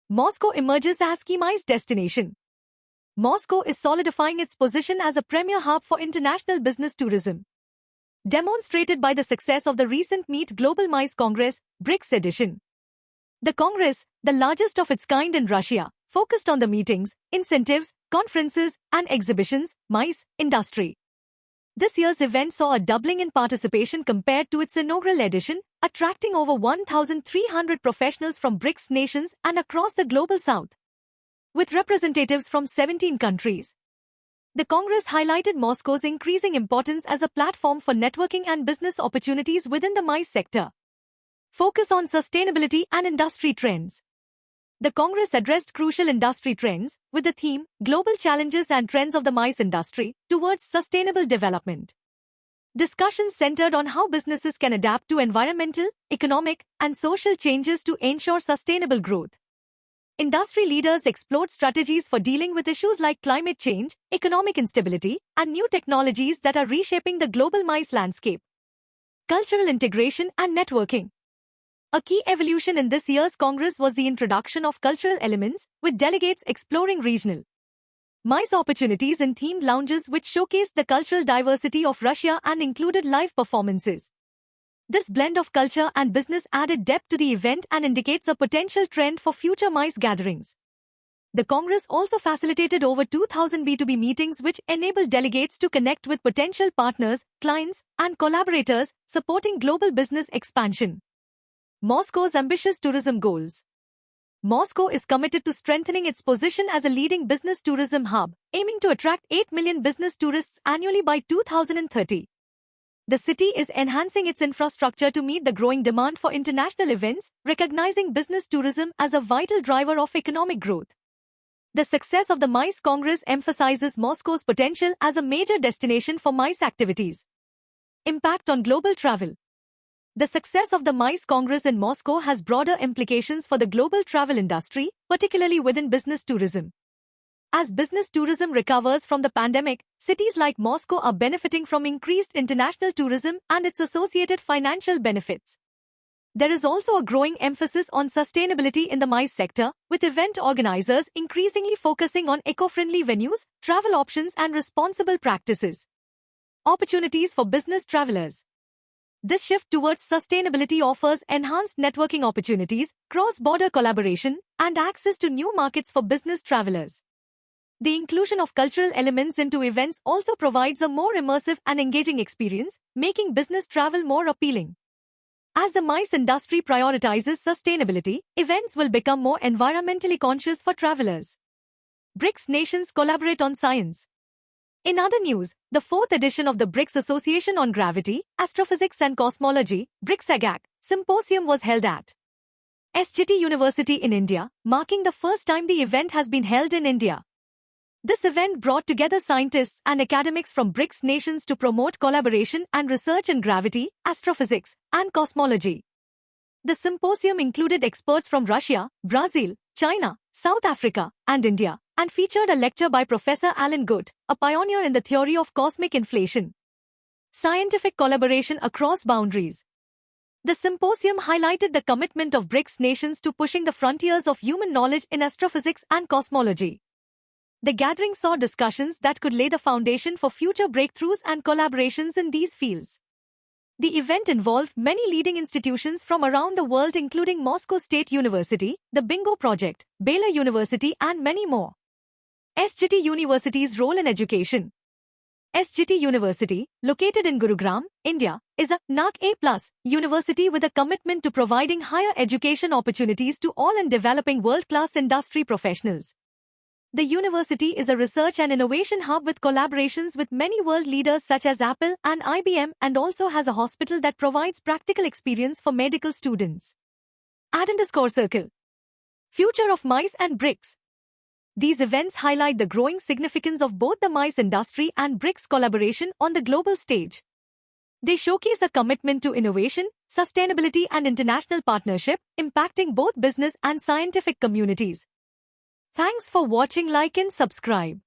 Moscow emerges as key MICE destination. Moscow is solidifying its position as a premier hub for international business tourism, demonstrated by the success of the recent Meet Global MICE Congress, BRICS edition. The Congress, the largest of its kind in Russia, focused on the meetings, incentives, conferences, and exhibitions, MICE, industry. This year's event saw a doubling in participation compared to its inaugural edition, attracting over 1,300 professionals from BRICS nations and across the global south, with representatives from 17 countries. The Congress highlighted Moscow's increasing importance as a platform for networking and business opportunities within the MICE sector. Focus on sustainability and industry trends. The Congress addressed crucial industry trends with the theme, Global Challenges and Trends of the MICE Industry Towards Sustainable Development. Discussions centered on how businesses can adapt to environmental, economic, and social changes to ensure sustainable growth. Industry leaders explored strategies for dealing with issues like climate change, economic instability, and new technologies that are reshaping the global MICE landscape. Cultural integration and networking. A key evolution in this year's Congress was the introduction of cultural elements, with delegates exploring regional MICE opportunities in themed lounges which showcased the cultural diversity of Russia and included live performances. This blend of culture and business added depth to the event and indicates a potential trend for future MICE gatherings. The Congress also facilitated over 2,000 B2B meetings which enabled delegates to connect with potential partners, clients, and collaborators, supporting global business expansion. Moscow's ambitious tourism goals. Moscow is committed to strengthening its position as a leading business tourism hub, aiming to attract 8 million business tourists annually by 2030. The city is enhancing its infrastructure to meet the growing demand for international events, recognizing business tourism as a vital driver of economic growth. The success of the MICE Congress emphasizes Moscow's potential as a major destination for MICE activities. Impact on global travel. The success of the MICE Congress in Moscow has broader implications for the global travel industry, particularly within business tourism. As business tourism recovers from the pandemic, cities like Moscow are benefiting from increased international tourism and its associated financial benefits. There is also a growing emphasis on sustainability in the MICE sector, with event organizers increasingly focusing on eco-friendly venues, travel options, and responsible practices. Opportunities for business travelers. This shift towards sustainability offers enhanced networking opportunities, cross-border collaboration, and access to new markets for business travelers. The inclusion of cultural elements into events also provides a more immersive and engaging experience, making business travel more appealing. As the MICE industry prioritizes sustainability, events will become more environmentally conscious for travelers. BRICS nations collaborate on science. In other news, the 4th edition of the BRICS Association on Gravity, Astrophysics and Cosmology, BRICS-AGAC, symposium was held at SGT University in India, marking the first time the event has been held in India. This event brought together scientists and academics from BRICS nations to promote collaboration and research in gravity, astrophysics, and cosmology. The symposium included experts from Russia, Brazil, China, South Africa, and India, and featured a lecture by Professor Alan Guth, a pioneer in the theory of cosmic inflation. Scientific collaboration across boundaries. The symposium highlighted the commitment of BRICS nations to pushing the frontiers of human knowledge in astrophysics and cosmology. The gathering saw discussions that could lay the foundation for future breakthroughs and collaborations in these fields. The event involved many leading institutions from around the world including Moscow State University, the Bingo Project, Baylor University and many more. SGT University's role in education. SGT University, located in Gurugram, India, is a NAAC A+ university with a commitment to providing higher education opportunities to all and developing world-class industry professionals. The university is a research and innovation hub with collaborations with many world leaders such as Apple and IBM, and also has a hospital that provides practical experience for medical students. @_circle. Future of MICE and BRICS. These events highlight the growing significance of both the MICE industry and BRICS collaboration on the global stage. They showcase a commitment to innovation, sustainability and international partnership, impacting both business and scientific communities. Thanks for watching. Like and subscribe.